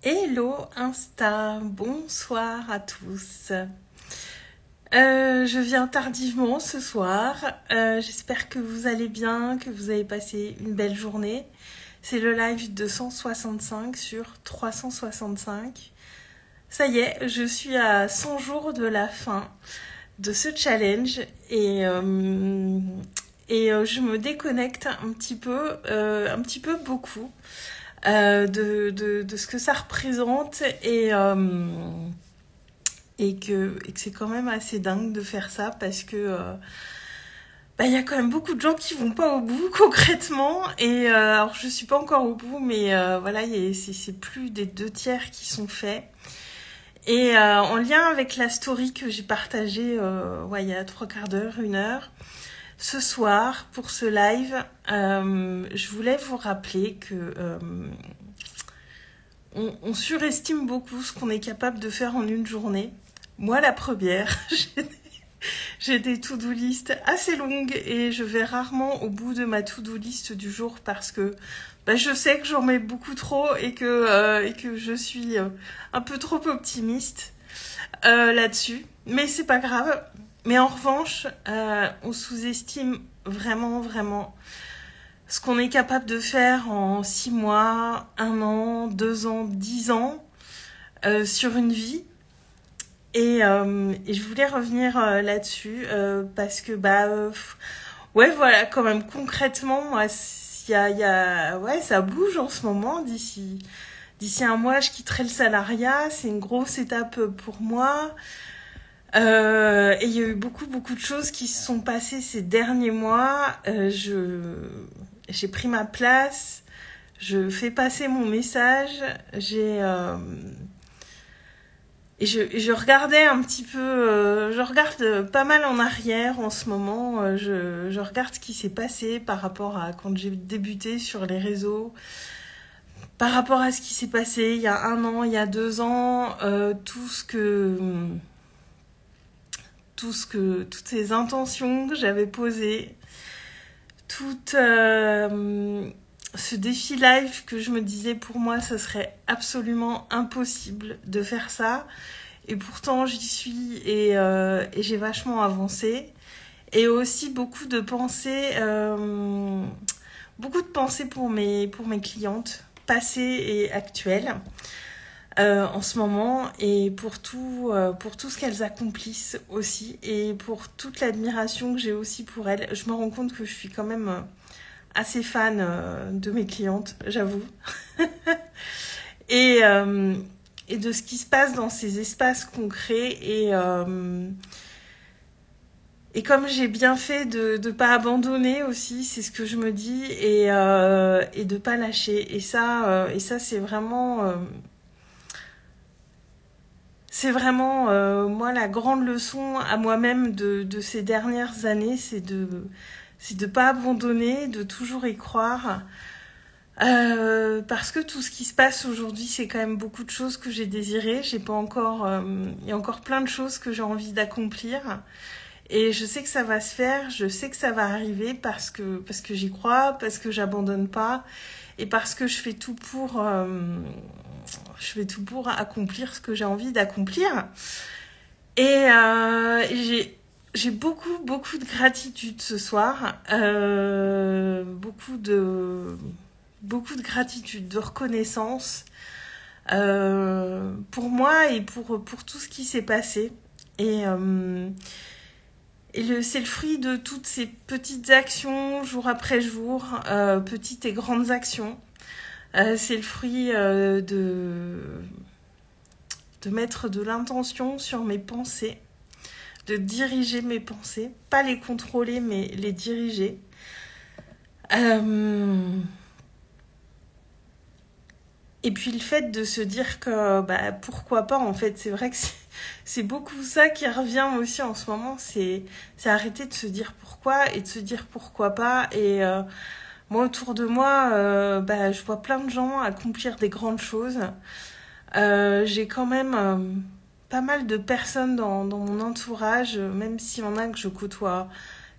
Hello Insta, bonsoir à tous. Je viens tardivement ce soir. J'espère que vous allez bien, que vous avez passé une belle journée. C'est le live 265 sur 365. Ça y est, je suis à 100 jours de la fin de ce challenge et je me déconnecte un petit peu beaucoup. De ce que ça représente et que c'est quand même assez dingue de faire ça parce que y a quand même beaucoup de gens qui vont pas au bout concrètement et alors je suis pas encore au bout mais voilà, c'est plus des 2/3 qui sont faits et en lien avec la story que j'ai partagée il y a 3/4 d'heure, 1 heure. Ce soir, pour ce live, je voulais vous rappeler que on surestime beaucoup ce qu'on est capable de faire en une journée. Moi, la première, j'ai des to-do list assez longues et je vais rarement au bout de ma to-do list du jour parce que je sais que j'en mets beaucoup trop et que je suis un peu trop optimiste là-dessus. Mais c'est pas grave. Mais en revanche, on sous-estime vraiment ce qu'on est capable de faire en 6 mois, 1 an, 2 ans, 10 ans sur une vie. Et je voulais revenir là-dessus parce que voilà, quand même concrètement, moi, ça bouge en ce moment. D'ici 1 mois, je quitterai le salariat. C'est une grosse étape pour moi. Et il y a eu beaucoup de choses qui se sont passées ces derniers mois. J'ai pris ma place, je fais passer mon message, et je regardais un petit peu, je regarde pas mal en arrière en ce moment, je regarde ce qui s'est passé par rapport à quand j'ai débuté sur les réseaux, par rapport à ce qui s'est passé il y a 1 an, il y a 2 ans, toutes ces intentions que j'avais posées, tout ce défi live que je me disais pour moi ça serait absolument impossible de faire ça et pourtant j'y suis et j'ai vachement avancé et aussi beaucoup de pensées pour mes clientes passées et actuelles en ce moment et pour tout ce qu'elles accomplissent aussi et pour toute l'admiration que j'ai aussi pour elles. Je me rends compte que je suis quand même assez fan de mes clientes, j'avoue. et de ce qui se passe dans ces espaces concrets et comme j'ai bien fait de pas abandonner aussi, c'est ce que je me dis et de pas lâcher. Et ça c'est vraiment moi la grande leçon à moi-même de ces dernières années, c'est de pas abandonner, de toujours y croire. Parce que tout ce qui se passe aujourd'hui, c'est quand même beaucoup de choses que j'ai désirées. J'ai pas encore, il y a encore plein de choses que j'ai envie d'accomplir. Et je sais que ça va se faire, je sais que ça va arriver parce que j'y crois, parce que j'abandonne pas et parce que je fais tout pour accomplir ce que j'ai envie d'accomplir. Et j'ai beaucoup de gratitude ce soir, beaucoup de gratitude, de reconnaissance pour moi et pour tout ce qui s'est passé. Et c'est le fruit de toutes ces petites actions, jour après jour, petites et grandes actions. C'est le fruit de mettre de l'intention sur mes pensées, de diriger mes pensées, pas les contrôler, mais les diriger. Et puis le fait de se dire que pourquoi pas, en fait, c'est vrai que c'est beaucoup ça qui revient aussi en ce moment, c'est arrêter de se dire pourquoi et de se dire pourquoi pas. Et moi, autour de moi, je vois plein de gens accomplir des grandes choses. J'ai quand même pas mal de personnes dans mon entourage, même s'il y en a que je côtoie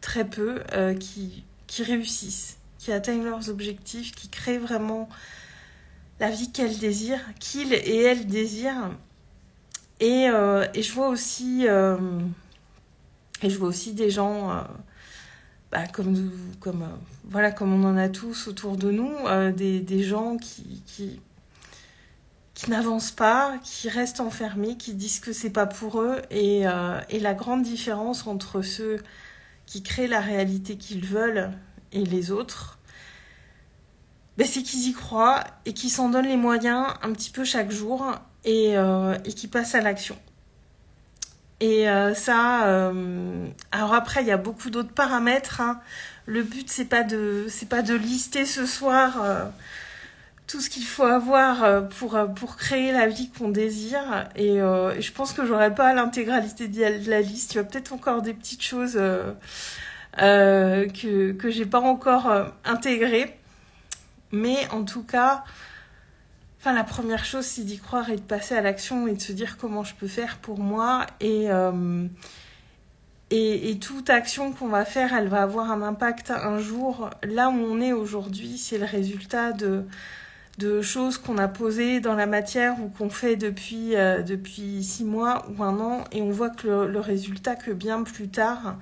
très peu, qui réussissent, qui atteignent leurs objectifs, qui créent vraiment la vie qu'elle désire, qu'il et elle désirent. Et je vois aussi des gens comme on en a tous autour de nous, des gens qui n'avancent pas, qui restent enfermés, qui disent que c'est pas pour eux. Et la grande différence entre ceux qui créent la réalité qu'ils veulent et les autres, c'est qu'ils y croient et qu'ils s'en donnent les moyens un petit peu chaque jour et qui passent à l'action. Et alors après, il y a beaucoup d'autres paramètres, hein. Le but, c'est pas de lister ce soir tout ce qu'il faut avoir pour créer la vie qu'on désire. Et je pense que j'aurai pas l'intégralité de la liste. Il y a peut-être encore des petites choses que j'ai pas encore intégrées. Mais en tout cas, la première chose, c'est d'y croire et de passer à l'action et de se dire comment je peux faire pour moi. Et toute action qu'on va faire, elle va avoir un impact un jour. Là où on est aujourd'hui, c'est le résultat de choses qu'on a posées dans la matière ou qu'on fait depuis 6 mois ou 1 an. Et on voit que le résultat que bien plus tard.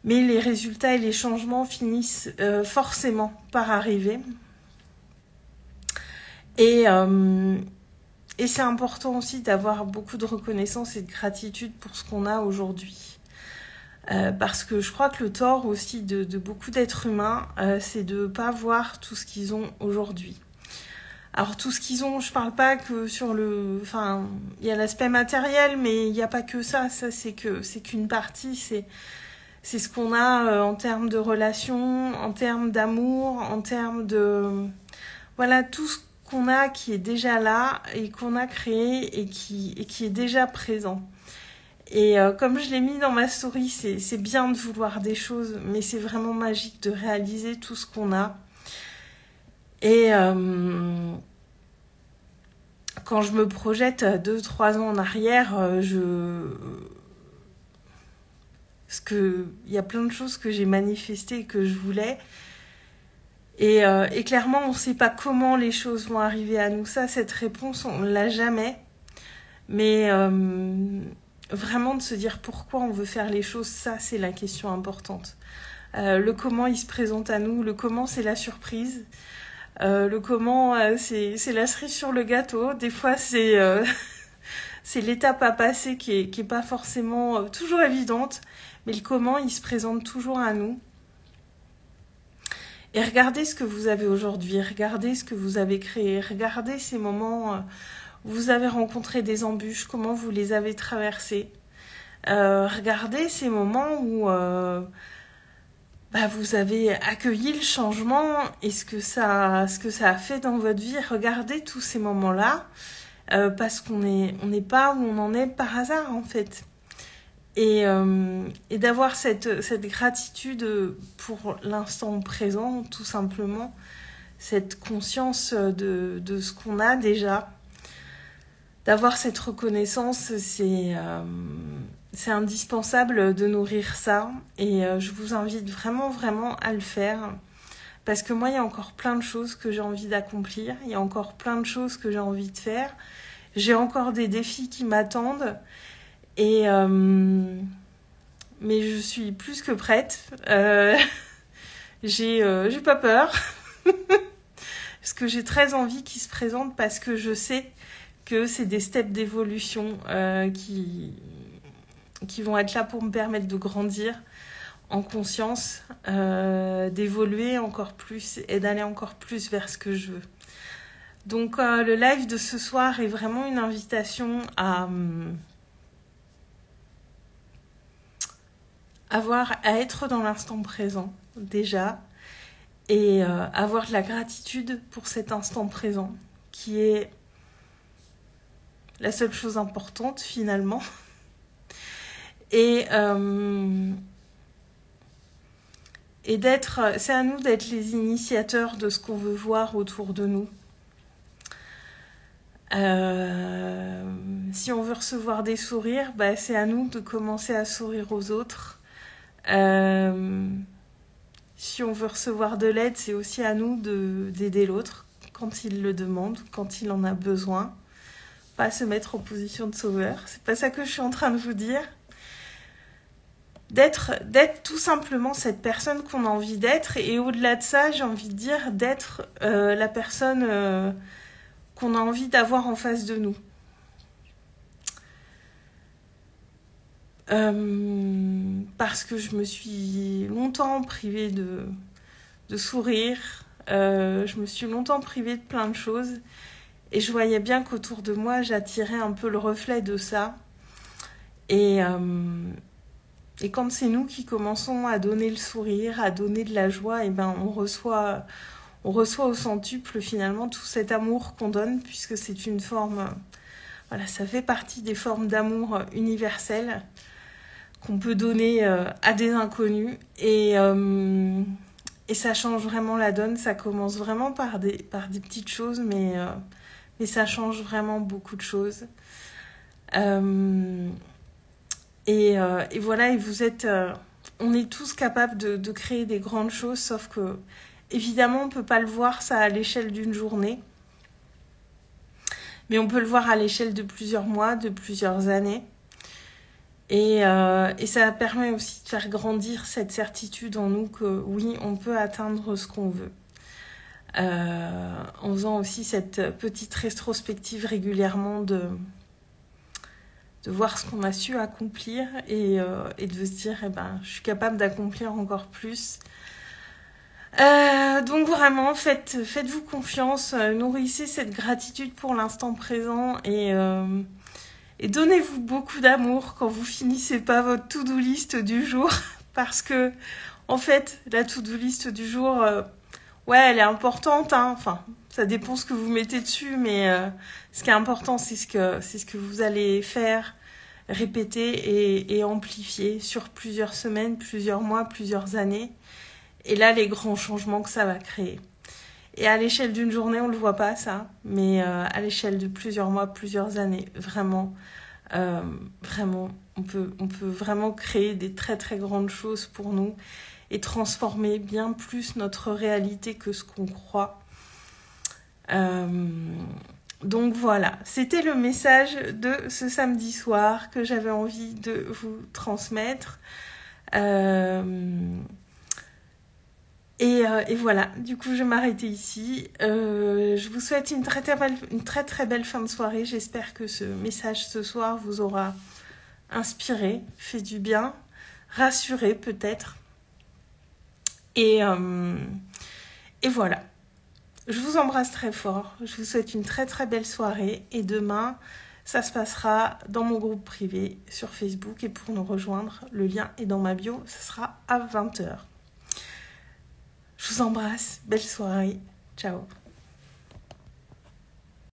Mais les résultats et les changements finissent forcément par arriver. Et c'est important aussi d'avoir beaucoup de reconnaissance et de gratitude pour ce qu'on a aujourd'hui. Parce que je crois que le tort aussi de beaucoup d'êtres humains, c'est de ne pas voir tout ce qu'ils ont aujourd'hui. Alors tout ce qu'ils ont, je parle pas que sur il y a l'aspect matériel, mais il n'y a pas que ça. Ça, c'est qu'une partie, c'est ce qu'on a en termes de relations, en termes d'amour, en termes de... Voilà, tout ce qu'on a qui est déjà là et qu'on a créé et qui est déjà présent. Et comme je l'ai mis dans ma story, c'est bien de vouloir des choses, mais c'est vraiment magique de réaliser tout ce qu'on a. Et quand je me projette 2-3 ans en arrière, parce qu'il y a plein de choses que j'ai manifestées et que je voulais. Et clairement, on ne sait pas comment les choses vont arriver à nous. Ça, cette réponse, on ne l'a jamais. Mais vraiment de se dire pourquoi on veut faire les choses, ça, c'est la question importante. Le comment, il se présente à nous. Le comment, c'est la surprise. Le comment, c'est la cerise sur le gâteau. Des fois, c'est l'étape à passer qui est pas forcément toujours évidente. Mais le comment, il se présente toujours à nous. Et regardez ce que vous avez aujourd'hui, regardez ce que vous avez créé, regardez ces moments où vous avez rencontré des embûches, comment vous les avez traversées. Regardez ces moments où vous avez accueilli le changement et ce que ça a fait dans votre vie. Regardez tous ces moments-là, parce qu'on n'est pas où on en est par hasard en fait. Et d'avoir cette gratitude pour l'instant présent, tout simplement, cette conscience de ce qu'on a déjà, d'avoir cette reconnaissance, c'est indispensable de nourrir ça. Et je vous invite vraiment, vraiment à le faire. Parce que moi, il y a encore plein de choses que j'ai envie d'accomplir. Il y a encore plein de choses que j'ai envie de faire. J'ai encore des défis qui m'attendent. Et mais je suis plus que prête. J'ai pas peur. Parce que j'ai très envie qu'ils se présentent, parce que je sais que c'est des steps d'évolution qui vont être là pour me permettre de grandir en conscience, d'évoluer encore plus et d'aller encore plus vers ce que je veux. Donc le live de ce soir est vraiment une invitation à être dans l'instant présent déjà, et avoir de la gratitude pour cet instant présent qui est la seule chose importante finalement. Et c'est à nous d'être les initiateurs de ce qu'on veut voir autour de nous. Si on veut recevoir des sourires, c'est à nous de commencer à sourire aux autres. Si on veut recevoir de l'aide, c'est aussi à nous d'aider l'autre quand il le demande, quand il en a besoin. Pas se mettre en position de sauveur. C'est pas ça que je suis en train de vous dire. D'être tout simplement cette personne qu'on a envie d'être. Et au-delà de ça, j'ai envie de dire d'être la personne qu'on a envie d'avoir en face de nous. Parce que je me suis longtemps privée de sourire. Je me suis longtemps privée de plein de choses. Et je voyais bien qu'autour de moi, j'attirais un peu le reflet de ça. Et quand c'est nous qui commençons à donner le sourire, à donner de la joie, et ben on reçoit au centuple finalement tout cet amour qu'on donne, puisque c'est une forme, voilà, ça fait partie des formes d'amour universelles qu'on peut donner à des inconnus. Et ça change vraiment la donne. Ça commence vraiment par des petites choses, mais ça change vraiment beaucoup de choses. Et voilà, et vous êtes... on est tous capables de créer des grandes choses, sauf que, évidemment, on ne peut pas le voir ça à l'échelle d'une journée. Mais on peut le voir à l'échelle de plusieurs mois, de plusieurs années. Et ça permet aussi de faire grandir cette certitude en nous que, oui, on peut atteindre ce qu'on veut. En faisant aussi cette petite rétrospective régulièrement de voir ce qu'on a su accomplir et de se dire, je suis capable d'accomplir encore plus. Donc vraiment, faites-vous confiance, nourrissez cette gratitude pour l'instant présent et donnez-vous beaucoup d'amour quand vous finissez pas votre to-do list du jour, parce que, en fait, la to-do list du jour... ouais, elle est importante, hein. Enfin, ça dépend ce que vous mettez dessus, mais ce qui est important, c'est ce que vous allez faire, répéter et amplifier sur plusieurs semaines, plusieurs mois, plusieurs années. Et là, les grands changements que ça va créer. Et à l'échelle d'une journée, on ne le voit pas, ça, mais à l'échelle de plusieurs mois, plusieurs années, vraiment, on peut vraiment créer des très très grandes choses pour nous et transformer bien plus notre réalité que ce qu'on croit. Donc voilà, c'était le message de ce samedi soir que j'avais envie de vous transmettre. Et voilà, du coup je vais m'arrêter ici. Je vous souhaite une très très belle fin de soirée. J'espère que ce message ce soir vous aura inspiré, fait du bien, rassuré peut-être. Et voilà, je vous embrasse très fort, je vous souhaite une très très belle soirée et demain ça se passera dans mon groupe privé sur Facebook et pour nous rejoindre, le lien est dans ma bio, ce sera à 20h. Je vous embrasse, belle soirée, ciao.